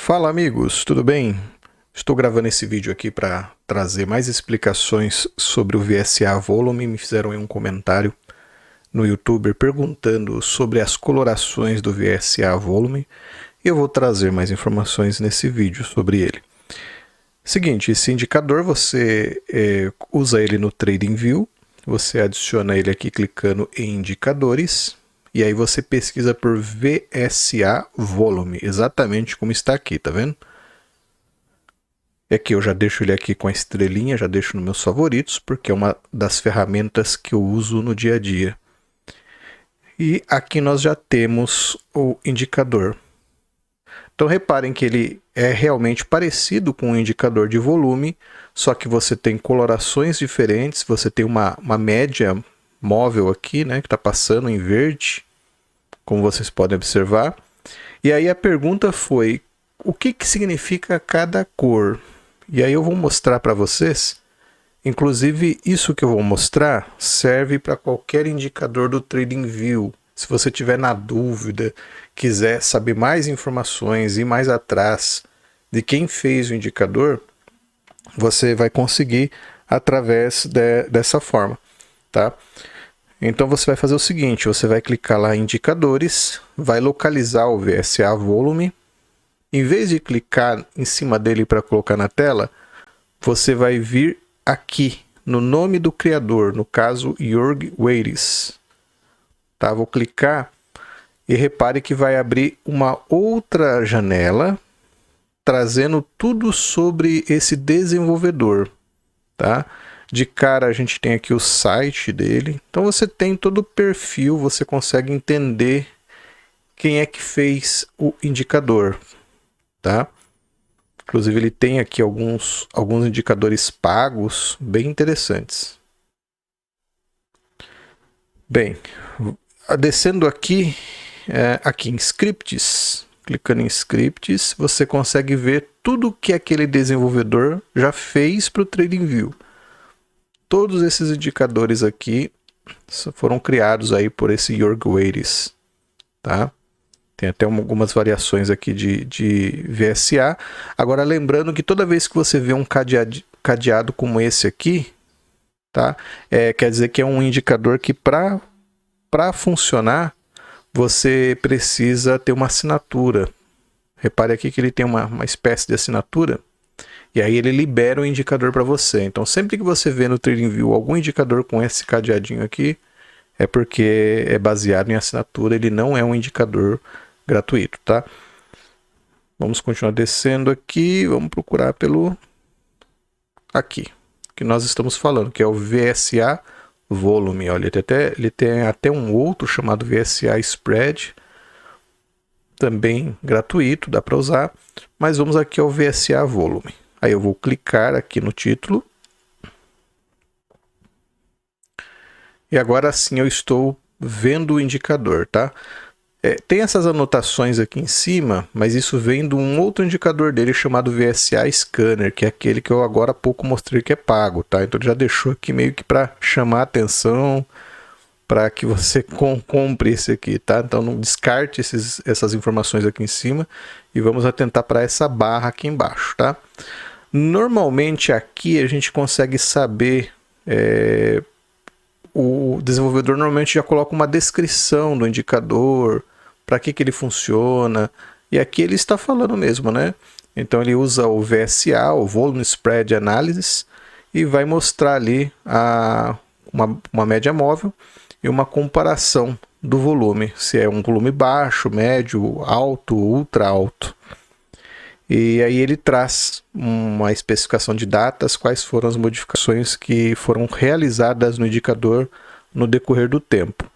Fala amigos, tudo bem? Estou gravando esse vídeo aqui para trazer mais explicações sobre o VSA Volume. Me fizeram um comentário no YouTube perguntando sobre as colorações do VSA Volume e eu vou trazer mais informações nesse vídeo sobre ele. Seguinte, esse indicador você usa ele no TradingView, você adiciona ele aqui clicando em indicadores. E aí você pesquisa por VSA Volume, exatamente como está aqui, tá vendo? E aqui eu já deixo ele aqui com a estrelinha, já deixo nos meus favoritos, porque é uma das ferramentas que eu uso no dia a dia. E aqui nós já temos o indicador. Então reparem que ele é realmente parecido com um indicador de volume, só que você tem colorações diferentes, você tem uma média móvel aqui, né, que está passando em verde, como vocês podem observar. E aí a pergunta foi, o que significa cada cor? E aí eu vou mostrar para vocês, inclusive isso que eu vou mostrar serve para qualquer indicador do TradingView. Se você tiver na dúvida, quiser saber mais informações e ir mais atrás de quem fez o indicador, você vai conseguir através dessa forma, tá? Então você vai fazer o seguinte, você vai clicar lá em indicadores, vai localizar o VSA Volume. Em vez de clicar em cima dele para colocar na tela, você vai vir aqui no nome do criador, no caso Jörg Weiris. Tá? Vou clicar e repare que vai abrir uma outra janela trazendo tudo sobre esse desenvolvedor, tá? De cara a gente tem aqui o site dele, então você tem todo o perfil, você consegue entender quem é que fez o indicador, tá? Inclusive ele tem aqui alguns indicadores pagos bem interessantes. Bem, descendo aqui, aqui em Scripts, clicando em Scripts, você consegue ver tudo que aquele desenvolvedor já fez para o TradingView. Todos esses indicadores aqui foram criados aí por esse Jörg Weiris, tá? Tem até algumas variações aqui de VSA. Agora lembrando que toda vez que você vê um cadeado como esse aqui, tá? Quer dizer que é um indicador que para funcionar, você precisa ter uma assinatura. Repare aqui que ele tem uma espécie de assinatura. E aí ele libera o indicador para você. Então sempre que você vê no TradingView algum indicador com esse cadeadinho aqui, é porque é baseado em assinatura, ele não é um indicador gratuito, tá? Vamos continuar descendo aqui, vamos procurar pelo aqui, que nós estamos falando, que é o VSA Volume. Olha, ele tem até um outro chamado VSA Spread, também gratuito, dá para usar, mas vamos aqui ao VSA Volume. Aí eu vou clicar aqui no título. E agora sim eu estou vendo o indicador, tá? Tem essas anotações aqui em cima, mas isso vem de um outro indicador dele chamado VSA Scanner, que é aquele que eu agora há pouco mostrei que é pago, tá? Então ele já deixou aqui meio que para chamar a atenção, para que você compre esse aqui, tá? Então não descarte essas informações aqui em cima e vamos atentar para essa barra aqui embaixo, tá? Normalmente aqui a gente consegue saber, o desenvolvedor normalmente já coloca uma descrição do indicador, para que ele funciona, e aqui ele está falando mesmo, né? Então ele usa o VSA, o Volume Spread Analysis, e vai mostrar ali uma média móvel e uma comparação do volume, se é um volume baixo, médio, alto, ultra alto. E aí ele traz uma especificação de datas, quais foram as modificações que foram realizadas no indicador no decorrer do tempo,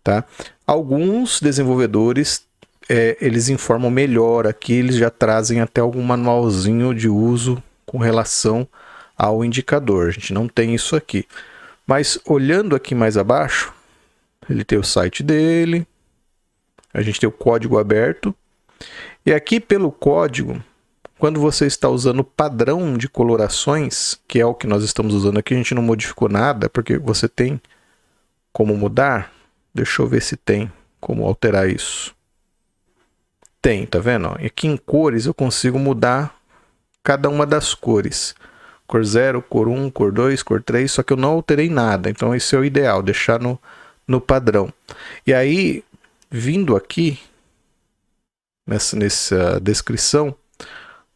tá? Alguns desenvolvedores, eles informam melhor aqui, eles já trazem até algum manualzinho de uso com relação ao indicador. A gente não tem isso aqui. Mas olhando aqui mais abaixo, ele tem o site dele, a gente tem o código aberto. E aqui pelo código, quando você está usando o padrão de colorações, que é o que nós estamos usando aqui, a gente não modificou nada, porque você tem como mudar. Deixa eu ver se tem como alterar isso. Tem, tá vendo? E aqui em cores eu consigo mudar cada uma das cores. Cor 0, cor 1, cor 2, cor 3, só que eu não alterei nada. Então esse é o ideal, deixar no padrão. E aí, vindo aqui, nessa descrição,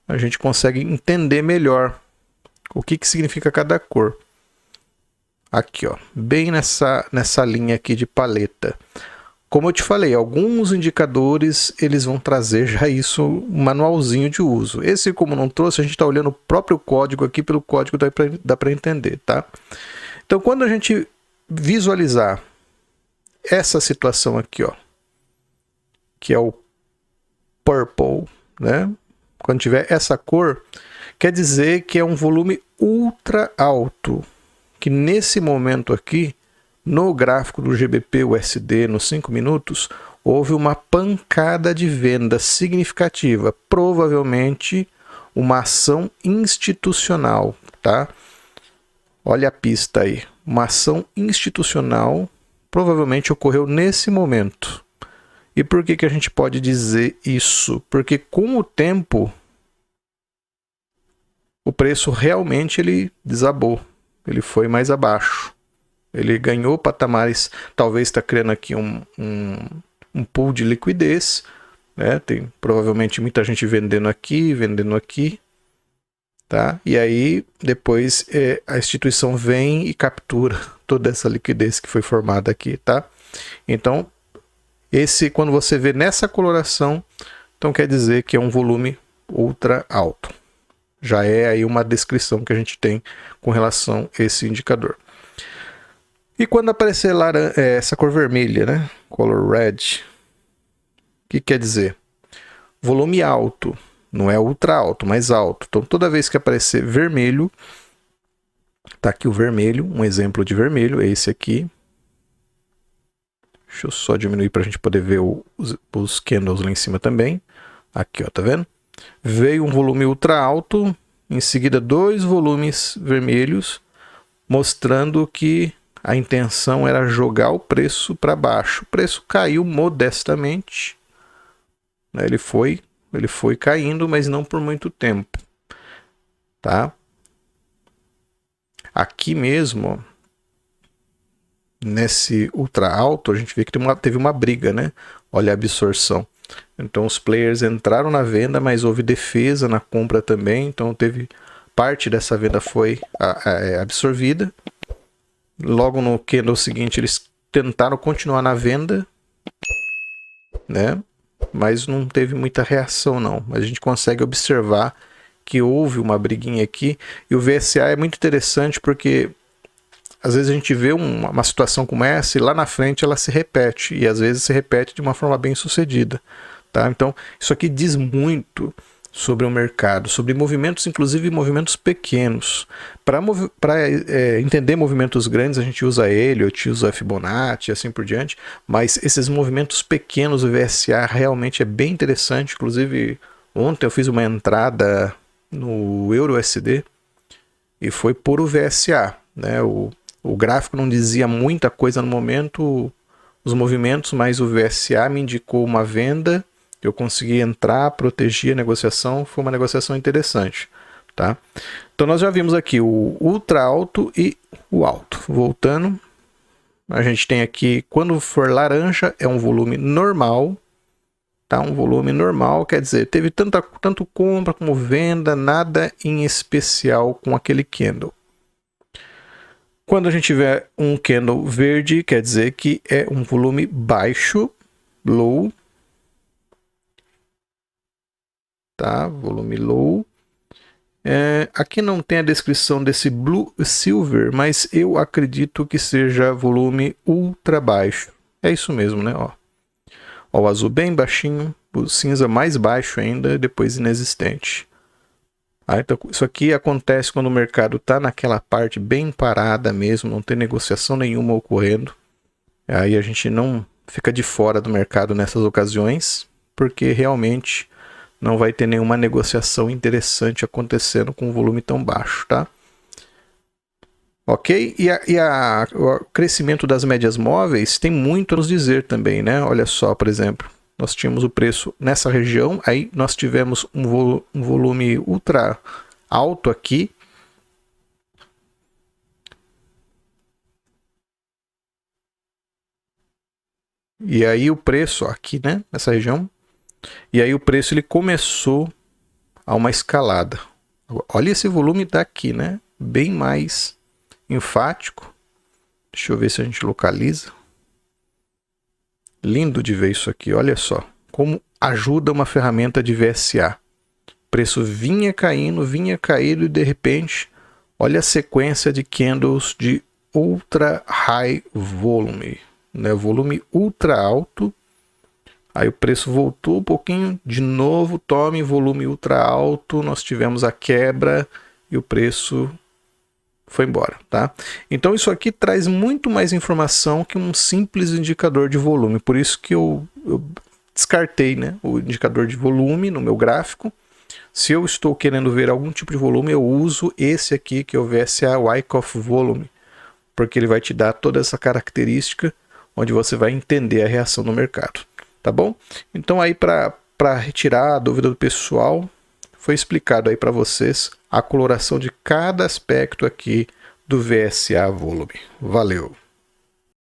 a gente consegue entender melhor o que significa cada cor. Aqui, ó, bem nessa linha aqui de paleta. Como eu te falei, alguns indicadores eles vão trazer já isso, um manualzinho de uso. Esse, como não trouxe, a gente está olhando o próprio código aqui, pelo código dá para entender, tá? Então, quando a gente visualizar essa situação aqui, ó, que é o purple, né? Quando tiver essa cor, quer dizer que é um volume ultra alto, que nesse momento aqui, no gráfico do GBP USD nos 5 minutos, houve uma pancada de venda significativa, provavelmente uma ação institucional, tá? Olha a pista aí, uma ação institucional provavelmente ocorreu nesse momento. E por que a gente pode dizer isso? Porque com o tempo, o preço realmente ele desabou, ele foi mais abaixo. Ele ganhou patamares, talvez está criando aqui um pool de liquidez, né? Tem provavelmente muita gente vendendo aqui, tá? E aí depois a instituição vem e captura toda essa liquidez que foi formada aqui, tá? Então, quando você vê nessa coloração, então quer dizer que é um volume ultra alto. Já é aí uma descrição que a gente tem com relação a esse indicador. E quando aparecer essa cor vermelha, né? Color red, o que quer dizer? Volume alto, não é ultra alto, mas alto. Então toda vez que aparecer vermelho, tá aqui o vermelho, um exemplo de vermelho, é esse aqui. Deixa eu só diminuir para a gente poder ver os candles lá em cima também. Aqui, ó, tá vendo? Veio um volume ultra alto, em seguida 2 volumes vermelhos, mostrando que a intenção era jogar o preço para baixo. O preço caiu modestamente, né? Ele foi caindo, mas não por muito tempo, tá? Aqui mesmo, nesse ultra alto, a gente vê que teve uma briga, né? Olha a absorção. Então os players entraram na venda, mas houve defesa na compra também. Então teve parte dessa venda foi absorvida. Logo no candle seguinte eles tentaram continuar na venda, né? Mas não teve muita reação não. Mas a gente consegue observar que houve uma briguinha aqui. E o VSA é muito interessante porque às vezes a gente vê uma situação como essa e lá na frente ela se repete. E às vezes se repete de uma forma bem sucedida, tá? Então isso aqui diz muito sobre o mercado, sobre movimentos, inclusive movimentos pequenos. Para entender movimentos grandes, a gente usa Elliott, usa Fibonacci, assim por diante, mas esses movimentos pequenos, o VSA realmente é bem interessante. Inclusive, ontem eu fiz uma entrada no EURUSD e foi por o VSA, né? O gráfico não dizia muita coisa no momento, os movimentos, mas o VSA me indicou uma venda. Eu consegui entrar, proteger a negociação, foi uma negociação interessante, tá? Então nós já vimos aqui o ultra alto e o alto. Voltando, a gente tem aqui, quando for laranja, é um volume normal, tá? Um volume normal, quer dizer, teve tanto compra como venda, nada em especial com aquele candle. Quando a gente tiver um candle verde, quer dizer que é um volume baixo, low, tá? Volume low. Aqui não tem a descrição desse blue silver, mas eu acredito que seja volume ultra baixo. É isso mesmo, né? Ó, o azul bem baixinho, o cinza mais baixo ainda, depois inexistente. Então, isso aqui acontece quando o mercado está naquela parte bem parada mesmo, não tem negociação nenhuma ocorrendo. Aí a gente não fica de fora do mercado nessas ocasiões, porque realmente não vai ter nenhuma negociação interessante acontecendo com um volume tão baixo, tá? Ok? O crescimento das médias móveis tem muito a nos dizer também, né? Olha só, por exemplo, nós tínhamos o preço nessa região, aí nós tivemos um volume ultra alto aqui. E aí o preço aqui, né, nessa região, e aí o preço ele começou a uma escalada. Olha esse volume daqui, né, bem mais enfático. Deixa eu ver se a gente localiza. Lindo de ver isso aqui, olha só como ajuda uma ferramenta de VSA. O preço vinha caindo e de repente, olha a sequência de candles de ultra high volume, né? Volume ultra alto. Aí o preço voltou um pouquinho, de novo, tome volume ultra alto, nós tivemos a quebra e o preço foi embora, tá? Então isso aqui traz muito mais informação que um simples indicador de volume, por isso que eu descartei, né, o indicador de volume no meu gráfico. Se eu estou querendo ver algum tipo de volume, eu uso esse aqui, que é o VSA Wyckoff Volume, porque ele vai te dar toda essa característica onde você vai entender a reação no mercado, tá bom? Então aí para retirar a dúvida do pessoal, foi explicado aí para vocês a coloração de cada aspecto aqui do VSA Volume. Valeu!